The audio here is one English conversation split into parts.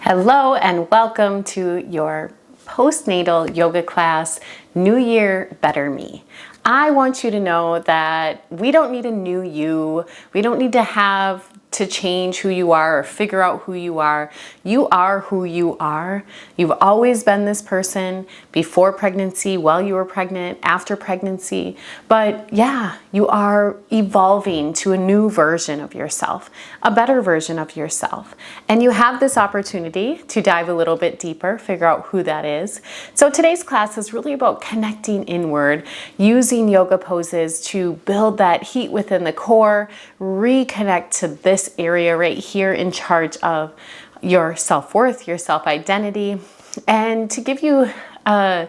Hello and welcome to your postnatal yoga class, New Year, Better Me. I want you to know that we don't need a new you. We don't need to have to change who you are or figure out who you are. You are who you are. You've always been this person before pregnancy, while you were pregnant, after pregnancy. But yeah, you are evolving to a new version of yourself, a better version of yourself. And you have this opportunity to dive a little bit deeper, figure out who that is. So today's class is really about connecting inward, using yoga poses to build that heat within the core, reconnect to this area right here in charge of your self-worth, your self-identity, and to give you a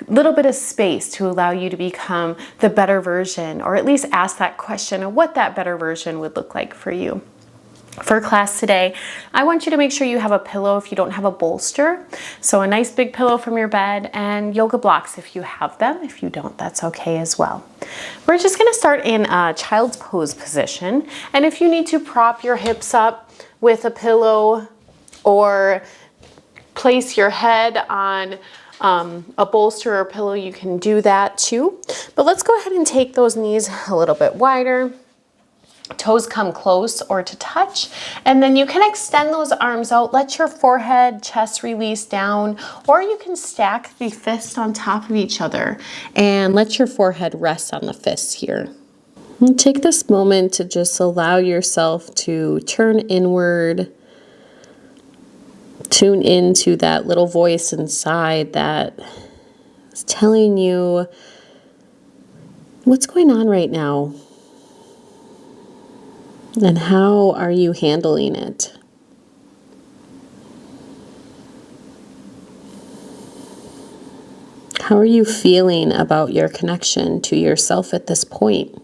little bit of space to allow you to become the better version, or at least ask that question of what that better version would look like for you. For class today, I want you to make sure you have a pillow if you don't have a bolster. So a nice big pillow from your bed and yoga blocks if you have them. If you don't, that's okay as well. We're just going to start in a child's pose position. And if you need to prop your hips up with a pillow or place your head on a bolster or pillow, you can do that too. But let's go ahead and take those knees a little bit wider. Toes come close or to touch, and then you can extend those arms out. Let your forehead, chest release down, or you can stack the fists on top of each other and let your forehead rest on the fists here. And take this moment to just allow yourself to turn inward, tune into that little voice inside that is telling you what's going on right now. And how are you handling it? How are you feeling about your connection to yourself at this point?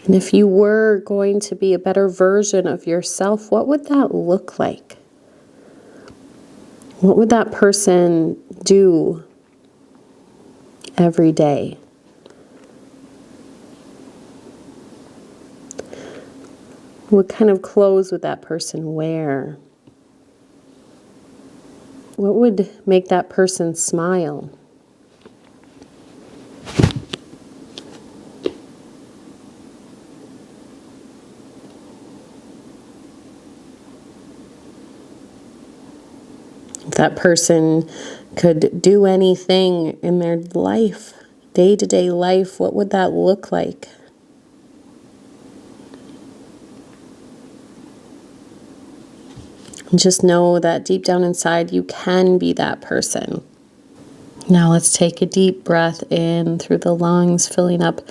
And if you were going to be a better version of yourself, what would that look like? What would that person do every day? What kind of clothes would that person wear? What would make that person smile? If that person could do anything in their life, day-to-day life, what would that look like? And just know that deep down inside, you can be that person. Now let's take a deep breath in through the lungs, filling up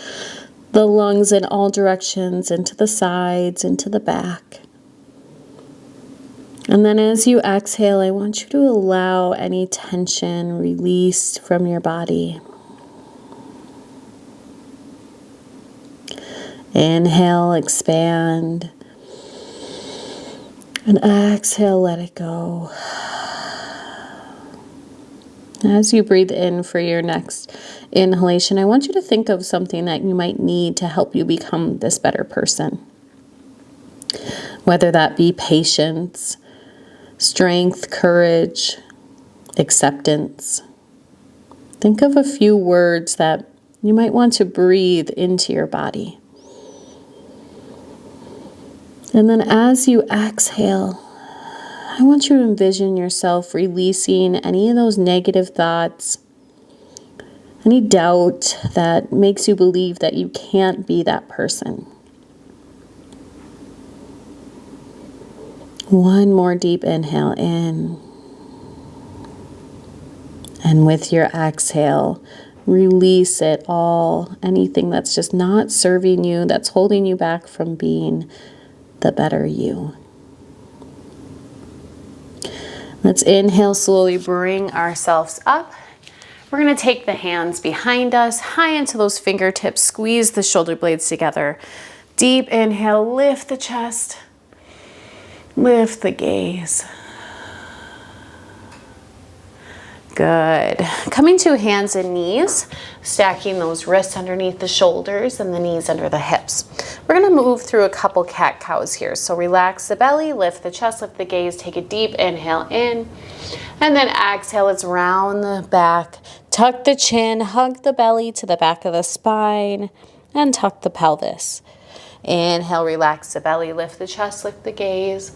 the lungs in all directions, into the sides, into the back. And then as you exhale, I want you to allow any tension released from your body. Inhale, expand. And exhale, let it go. As you breathe in for your next inhalation, I want you to think of something that you might need to help you become this better person. Whether that be patience, strength, courage, acceptance. Think of a few words that you might want to breathe into your body. And then as you exhale, I want you to envision yourself releasing any of those negative thoughts, any doubt that makes you believe that you can't be that person. One more deep inhale in. And with your exhale, release it all. Anything that's just not serving you, that's holding you back from being the better you. Let's inhale, slowly bring ourselves up. We're going to take the hands behind us, high into those fingertips, squeeze the shoulder blades together. Deep inhale, lift the chest. Lift the gaze. Good. Coming to hands and knees, stacking those wrists underneath the shoulders and the knees under the hips. We're going to move through a couple cat-cows here. So relax the belly, lift the chest, lift the gaze, take a deep inhale in, and then exhale. Let's round the back, tuck the chin, hug the belly to the back of the spine, and tuck the pelvis. Inhale, relax the belly, lift the chest, lift the gaze,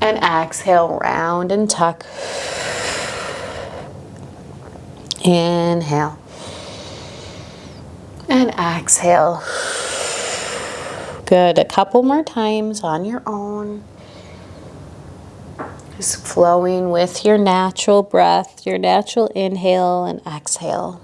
and exhale, round and tuck. Inhale and exhale. Good. A couple more times on your own. Just flowing with your natural breath, your natural inhale and exhale.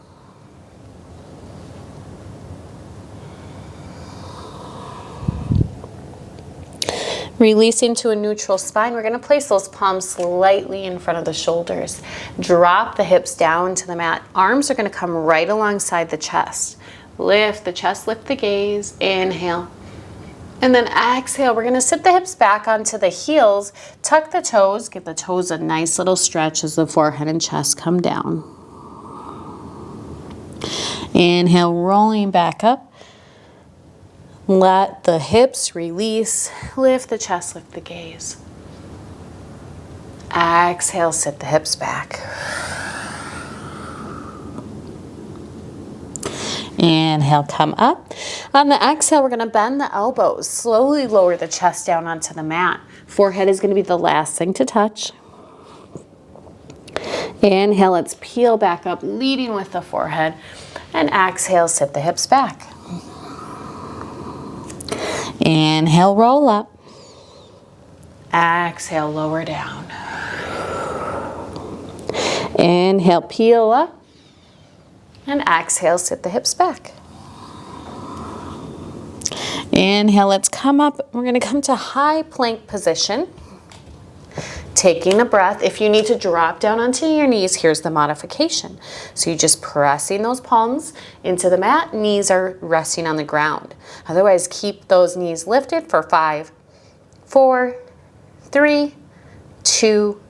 Releasing to a neutral spine, we're going to place those palms slightly in front of the shoulders. Drop the hips down to the mat. Arms are going to come right alongside the chest. Lift the chest, lift the gaze, inhale. And then exhale, we're going to sit the hips back onto the heels, tuck the toes, give the toes a nice little stretch as the forehead and chest come down. Inhale, rolling back up. Let the hips release, lift the chest, lift the gaze. Exhale, sit the hips back. Inhale, come up. On the exhale, we're going to bend the elbows. Slowly lower the chest down onto the mat. Forehead is going to be the last thing to touch. Inhale, let's peel back up, leading with the forehead. And exhale, sit the hips back. Inhale, roll up. Exhale, lower down. Inhale, peel up. And exhale, sit the hips back. Inhale, let's come up. We're going to come to high plank position. Taking a breath. If you need to drop down onto your knees, here's the modification. So you're just pressing those palms into the mat. Knees are resting on the ground. Otherwise, keep those knees lifted for 5, 4, 3, 2,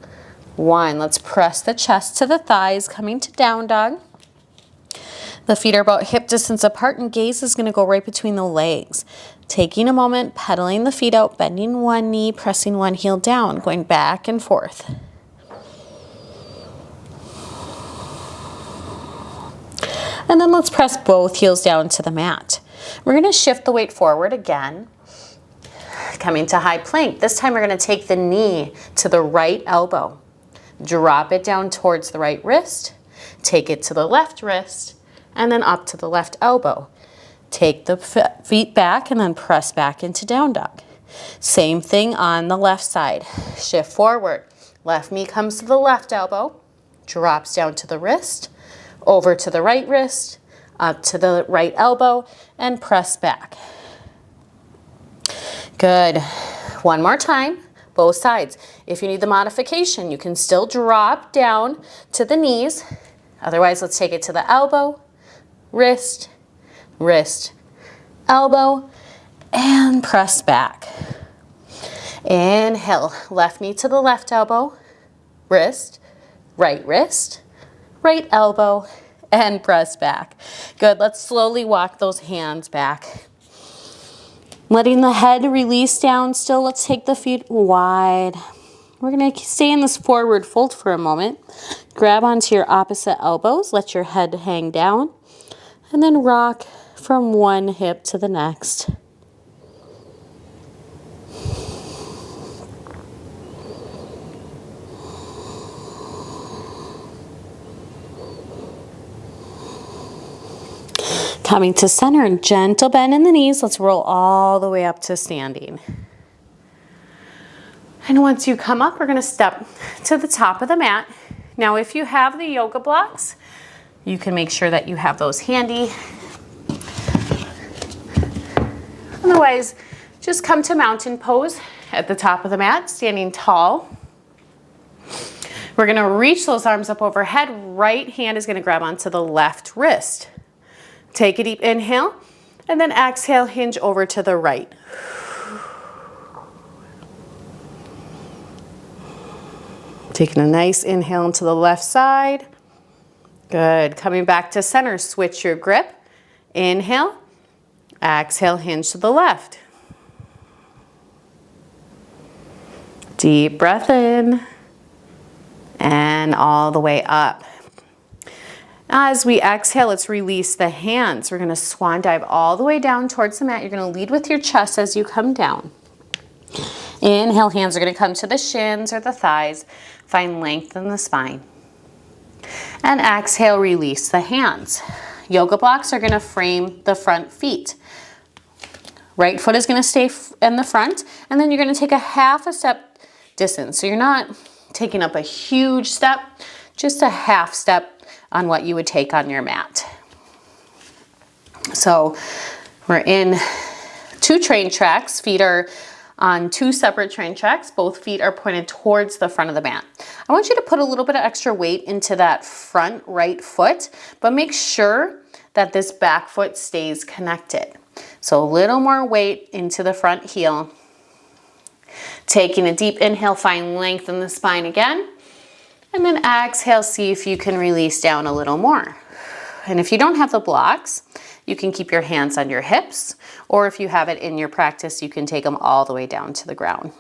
1. Let's press the chest to the thighs, coming to down dog. The feet are about hip distance apart and gaze is going to go right between the legs. Taking a moment, pedaling the feet out, bending one knee, pressing one heel down, going back and forth. And then let's press both heels down to the mat. We're going to shift the weight forward again, coming to high plank. This time we're going to take the knee to the right elbow. Drop it down towards the right wrist. Take it to the left wrist. And then up to the left elbow. Take the feet back and then press back into down dog. Same thing on the left side. Shift forward. Left knee comes to the left elbow, drops down to the wrist, over to the right wrist, up to the right elbow, and press back. Good. One more time, both sides. If you need the modification, you can still drop down to the knees. Otherwise, let's take it to the elbow, wrist, wrist, elbow, and press back. Inhale, left knee to the left elbow, wrist, right elbow, and press back. Good, let's slowly walk those hands back. Letting the head release down still, let's take the feet wide. We're gonna stay in this forward fold for a moment. Grab onto your opposite elbows, let your head hang down. And then rock from one hip to the next. Coming to center and gentle bend in the knees. Let's roll all the way up to standing. And once you come up, we're going to step to the top of the mat. Now, if you have the yoga blocks, you can make sure that you have those handy. Otherwise, just come to mountain pose at the top of the mat, standing tall. We're going to reach those arms up overhead. Right hand is going to grab onto the left wrist. Take a deep inhale, and then exhale, hinge over to the right. Taking a nice inhale into the left side. Good. Coming back to center, switch your grip. Inhale, exhale, hinge to the left. Deep breath in and all the way up. As we exhale, let's release the hands. We're going to swan dive all the way down towards the mat. You're going to lead with your chest as you come down. Inhale, hands are going to come to the shins or the thighs. Find length in the spine. And exhale, release the hands. Yoga blocks are going to frame the front feet. Right foot is going to stay in the front, and then you're going to take a half a step distance. So you're not taking up a huge step, just a half step on what you would take on your mat. So we're in 2 train tracks. Feet are on 2 separate train tracks. Both feet are pointed towards the front of the mat. I want you to put a little bit of extra weight into that front right foot, but make sure that this back foot stays connected. So a little more weight into the front heel. Taking a deep inhale, find length in the spine again. And then exhale, see if you can release down a little more. And if you don't have the blocks, you can keep your hands on your hips, or if you have it in your practice, you can take them all the way down to the ground.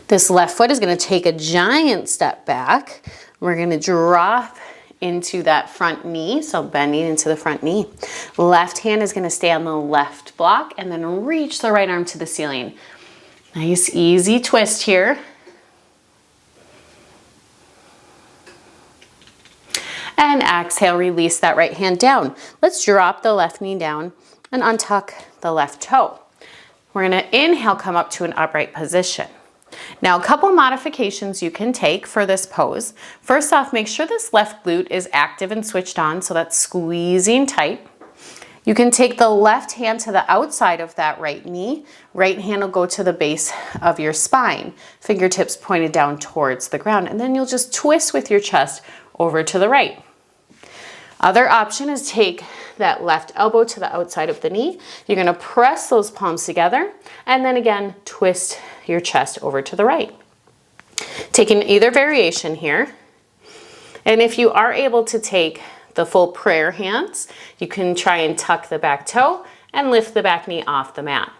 This left foot is going to take a giant step back. We're going to drop into that front knee, so bending into the front knee. Left hand is going to stay on the left block and then reach the right arm to the ceiling. Nice, easy twist here. And exhale, release that right hand down. Let's drop the left knee down and untuck the left toe. We're going to inhale, come up to an upright position. Now, a couple modifications you can take for this pose. First off, make sure this left glute is active and switched on, so that's squeezing tight. You can take the left hand to the outside of that right knee. Right hand will go to the base of your spine. Fingertips pointed down towards the ground, and then you'll just twist with your chest over to the right. Other option is take that left elbow to the outside of the knee. You're going to press those palms together and then again twist your chest over to the right. Taking either variation here. And if you are able to take the full prayer hands, you can try and tuck the back toe and lift the back knee off the mat.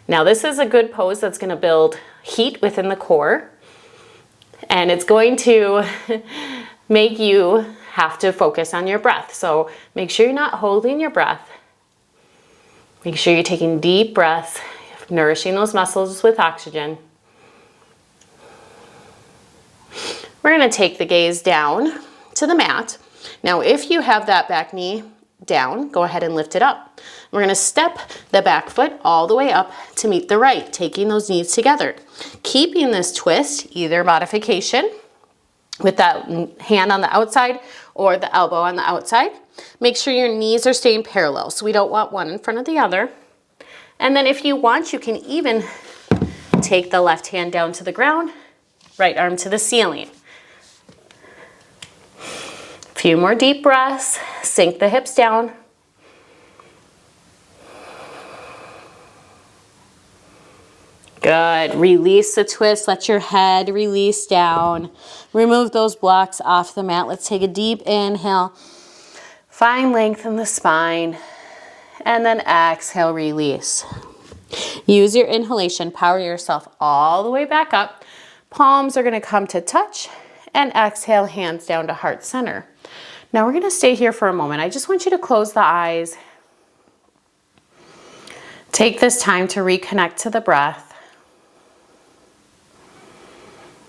Now this is a good pose that's going to build heat within the core, and it's going to make you have to focus on your breath. So make sure you're not holding your breath. Make sure you're taking deep breaths, nourishing those muscles with oxygen. We're going to take the gaze down to the mat. Now, if you have that back knee down, go ahead and lift it up. We're going to step the back foot all the way up to meet the right, taking those knees together. Keeping this twist, either modification with that hand on the outside or the elbow on the outside. Make sure your knees are staying parallel, so we don't want one in front of the other. And then if you want, you can even take the left hand down to the ground, right arm to the ceiling. A few more deep breaths, sink the hips down. Good. Release the twist. Let your head release down. Remove those blocks off the mat. Let's take a deep inhale. Find length in the spine. And then exhale, release. Use your inhalation. Power yourself all the way back up. Palms are going to come to touch. And exhale, hands down to heart center. Now we're going to stay here for a moment. I just want you to close the eyes. Take this time to reconnect to the breath.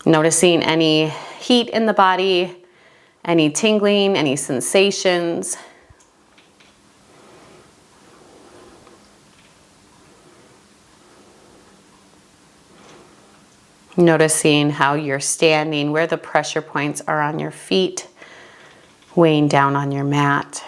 Noticing any heat in the body, any tingling, any sensations. Noticing how you're standing, where the pressure points are on your feet, weighing down on your mat.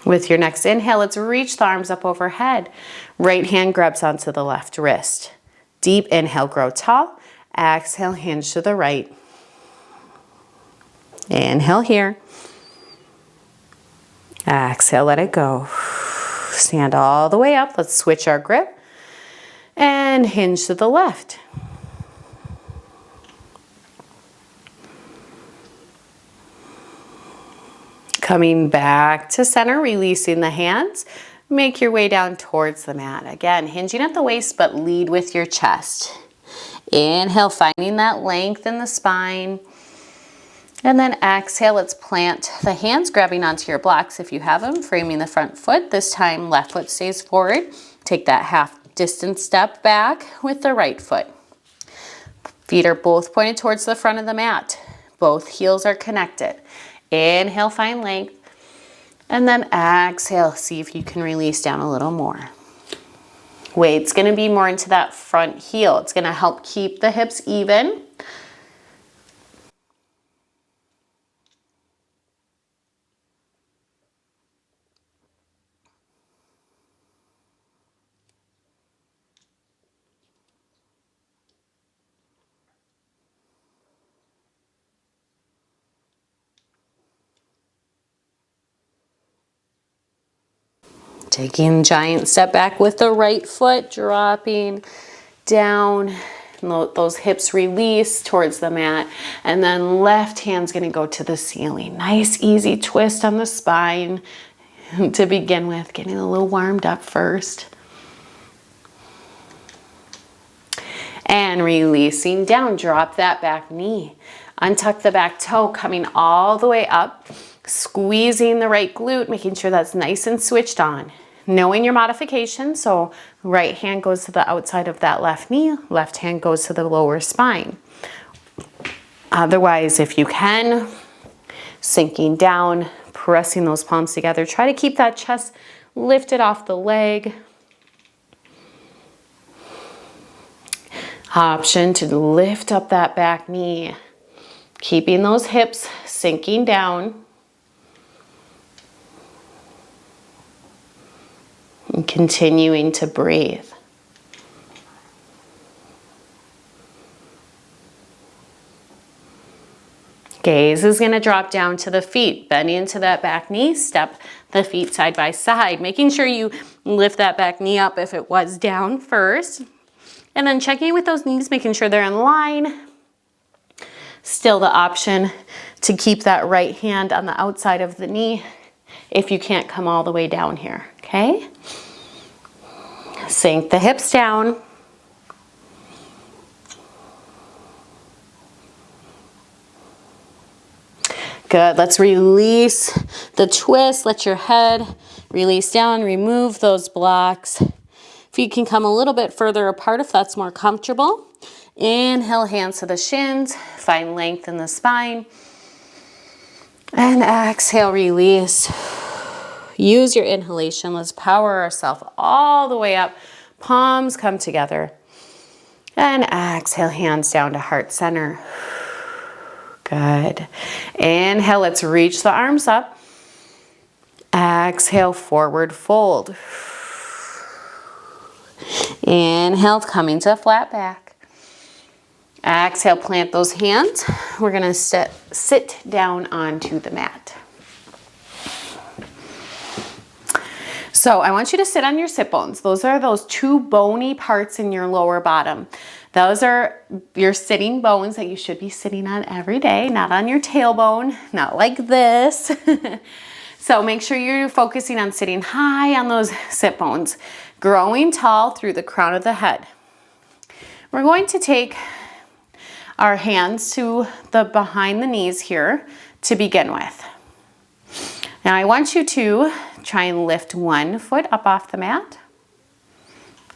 With your next inhale, let's reach the arms up overhead. Right hand grabs onto the left wrist. Deep inhale, grow tall. Exhale, hinge to the right. Inhale here. Exhale, let it go. Stand all the way up. Let's switch our grip and hinge to the left. Coming back to center, releasing the hands. Make your way down towards the mat. Again, hinging at the waist, but lead with your chest. Inhale, finding that length in the spine. And then exhale, let's plant the hands, grabbing onto your blocks if you have them, framing the front foot. This time, left foot stays forward. Take that half distance step back with the right foot. Feet are both pointed towards the front of the mat. Both heels are connected. Inhale, find length. And then exhale, see if you can release down a little more. Weight's gonna be more into that front heel. It's gonna help keep the hips even. Taking giant step back with the right foot, dropping down. Those hips release towards the mat. And then left hand's gonna go to the ceiling. Nice, easy twist on the spine to begin with. Getting a little warmed up first. And releasing down, drop that back knee. Untuck the back toe, coming all the way up. Squeezing the right glute, making sure that's nice and switched on. Knowing your modification, so right hand goes to the outside of that left knee, left hand goes to the lower spine. Otherwise, if you can, sinking down, pressing those palms together. Try to keep that chest lifted off the leg. Option to lift up that back knee, keeping those hips sinking down. And continuing to breathe. Gaze is going to drop down to the feet, bending into that back knee, step the feet side by side, making sure you lift that back knee up if it was down first. And then checking with those knees, making sure they're in line. Still the option to keep that right hand on the outside of the knee if you can't come all the way down here, okay? Sink the hips down. Good, let's release the twist. Let your head release down, remove those blocks. Feet can come a little bit further apart if that's more comfortable. Inhale, hands to the shins, find length in the spine. And exhale, release. Use your inhalation. Let's power ourselves all the way up. Palms come together. And exhale, hands down to heart center. Good. Inhale, let's reach the arms up. Exhale, forward fold. Inhale, coming to flat back. Exhale, plant those hands. We're gonna sit down onto the mat. So I want you to sit on your sit bones. Those are those two bony parts in your lower bottom. Those are your sitting bones that you should be sitting on every day, not on your tailbone, not like this. So make sure you're focusing on sitting high on those sit bones, growing tall through the crown of the head. We're going to take our hands to the behind the knees here to begin with. Now I want you to try and lift one foot up off the mat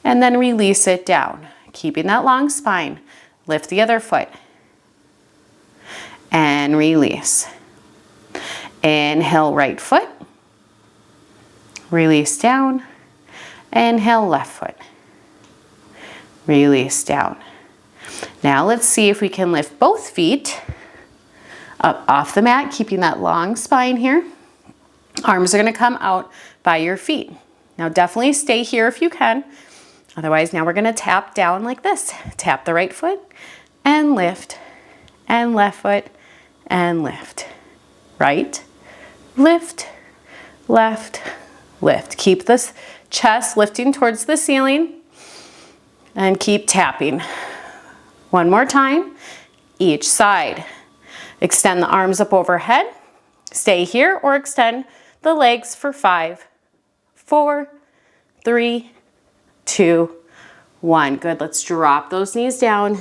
and then release it down. Keeping that long spine, lift the other foot and release. Inhale, right foot, release down. Inhale, left foot, release down. Now let's see if we can lift both feet up off the mat, keeping that long spine here. Arms are gonna come out by your feet. Now definitely stay here if you can. Otherwise, now we're gonna tap down like this. Tap the right foot and lift, and left foot and lift. Right, lift, left, lift. Keep this chest lifting towards the ceiling and keep tapping. One more time, each side. Extend the arms up overhead. Stay here or extend the legs for 5, 4, 3, 2, 1. Good, let's drop those knees down.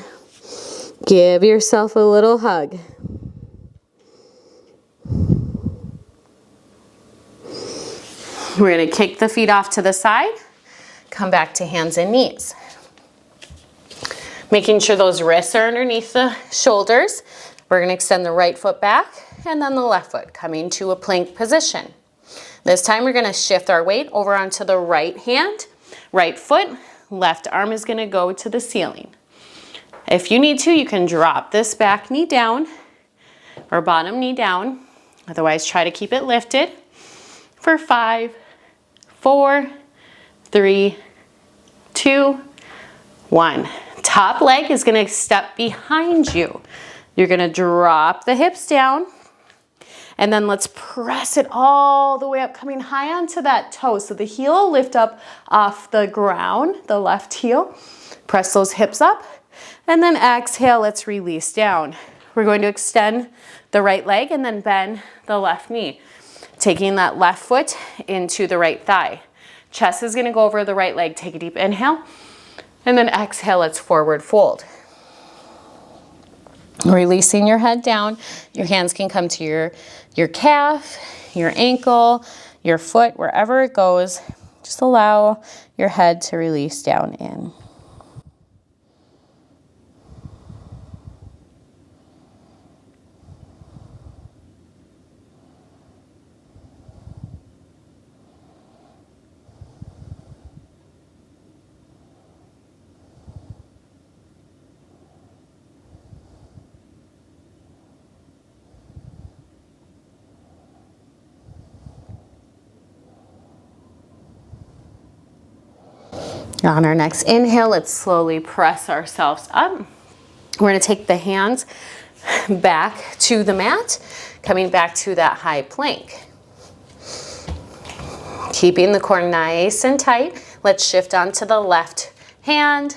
Give yourself a little hug. We're gonna kick the feet off to the side. Come back to hands and knees. Making sure those wrists are underneath the shoulders. We're gonna extend the right foot back and then the left foot coming to a plank position. This time we're gonna shift our weight over onto the right hand, right foot, left arm is gonna go to the ceiling. If you need to, you can drop this back knee down or bottom knee down. Otherwise, try to keep it lifted for 5, 4, 3, 2, 1. Top leg is gonna step behind you. You're gonna drop the hips down, and then let's press it all the way up, coming high onto that toe. So the heel will lift up off the ground, the left heel. Press those hips up, and then exhale, let's release down. We're going to extend the right leg and then bend the left knee. Taking that left foot into the right thigh. Chest is gonna go over the right leg. Take a deep inhale, and then exhale, let's forward fold. Releasing your head down. Your hands can come to your calf, your ankle, your foot, wherever it goes. Just allow your head to release down in. On our next inhale, let's slowly press ourselves up. We're gonna take the hands back to the mat, coming back to that high plank. Keeping the core nice and tight, let's shift onto the left hand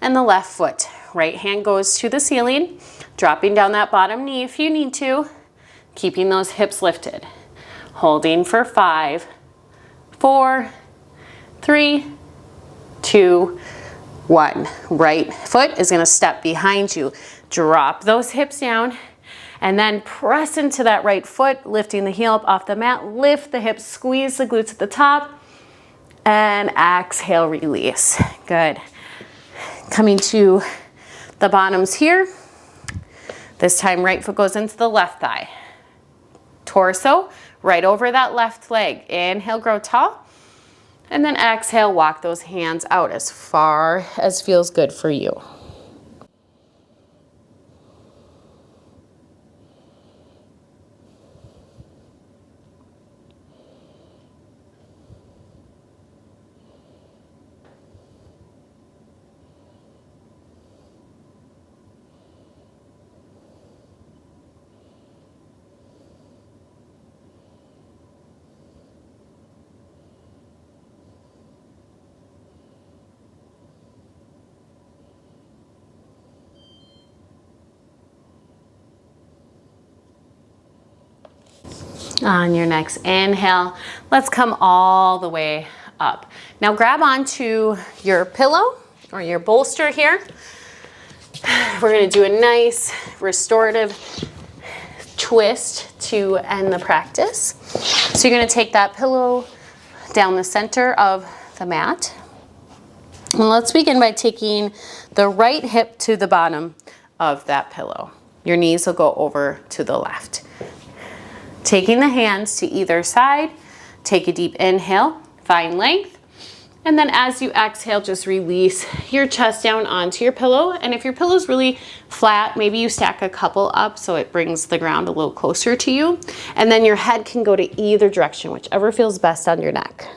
and the left foot. Right hand goes to the ceiling, dropping down that bottom knee if you need to, keeping those hips lifted. Holding for 5, 4, 3, 2, 1. Right foot is gonna step behind you. Drop those hips down and then press into that right foot, lifting the heel up off the mat. Lift the hips, squeeze the glutes at the top, and exhale, release. Good. Coming to the bottoms here. This time right foot goes into the left thigh. Torso right over that left leg. Inhale, grow tall. And then exhale, walk those hands out as far as feels good for you. On your next inhale, let's come all the way up. Now grab onto your pillow or your bolster here. We're gonna do a nice restorative twist to end the practice. So you're gonna take that pillow down the center of the mat. And let's begin by taking the right hip to the bottom of that pillow. Your knees will go over to the left. Taking the hands to either side, take a deep inhale, find length, And then as you exhale, just release your chest down onto your pillow. And if your pillow is really flat, maybe you stack a couple up so it brings the ground a little closer to you. And then your head can go to either direction, whichever feels best on your neck.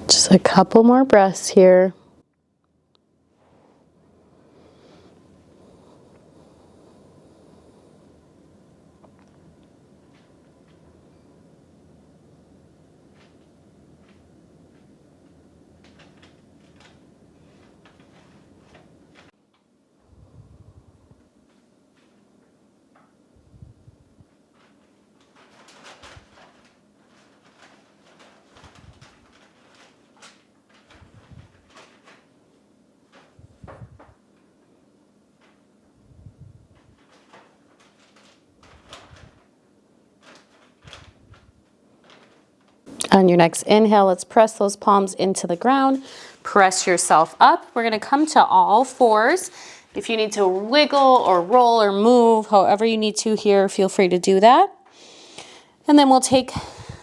Just a couple more breaths here. On your next inhale, let's press those palms into the ground. Press yourself up. We're going to come to all fours. If you need to wiggle or roll or move, however you need to here, feel free to do that. And then we'll take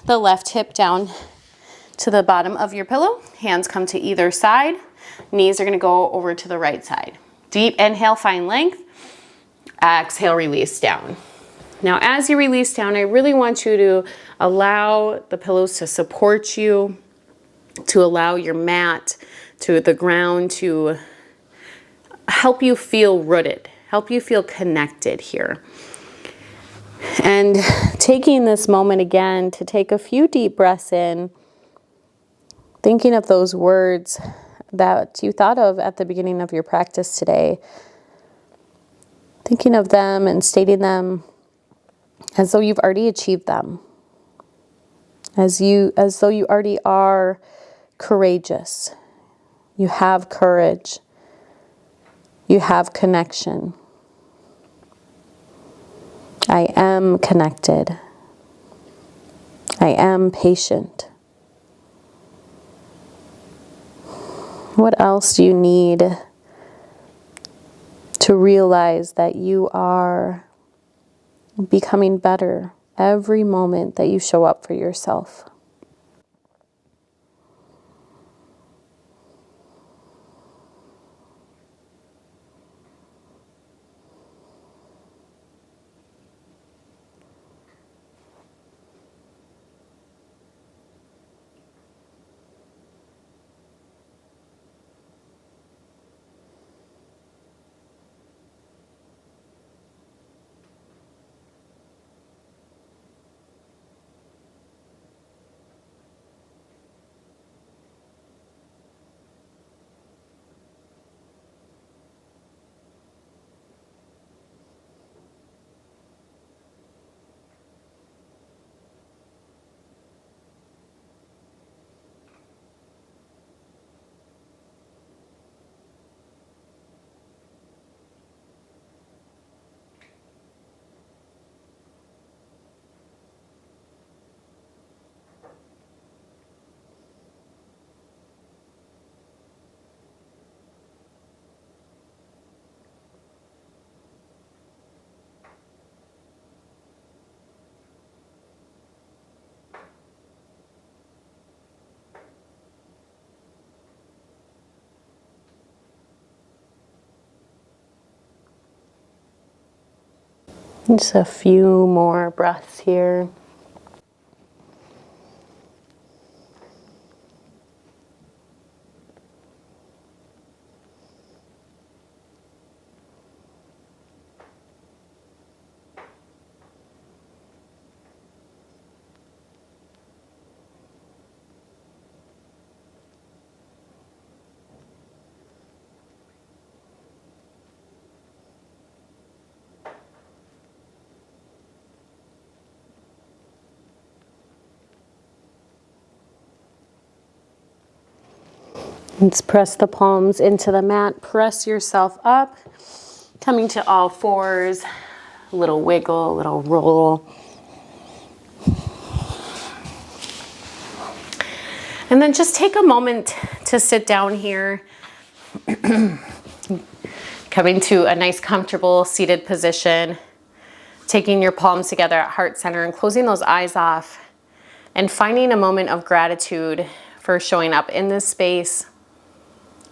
the left hip down to the bottom of your pillow. Hands come to either side. Knees are going to go over to the right side. Deep inhale, find length. Exhale, release down. Now, as you release down, I really want you to allow the pillows to support you, to allow your mat, to the ground, to help you feel rooted, help you feel connected here. And taking this moment again to take a few deep breaths in, thinking of those words that you thought of at the beginning of your practice today, thinking of them and stating them as though you've already achieved them, as though you already are courageous. You have courage. You have connection. I am connected. I am patient. What else do you need to realize that you are becoming better every moment that you show up for yourself? Just a few more breaths here. Let's press the palms into the mat. Press yourself up. Coming to all fours. A little wiggle, a little roll. And then just take a moment to sit down here. Coming to a nice comfortable seated position. Taking your palms together at heart center and closing those eyes off. And finding a moment of gratitude for showing up in this space.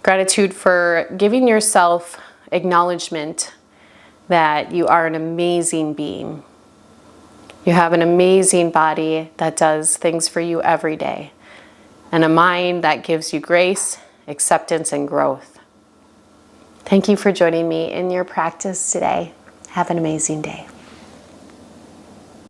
Gratitude for giving yourself acknowledgement that you are an amazing being. You have an amazing body that does things for you every day, and a mind that gives you grace, acceptance, and growth. Thank you for joining me in your practice today. Have an amazing day.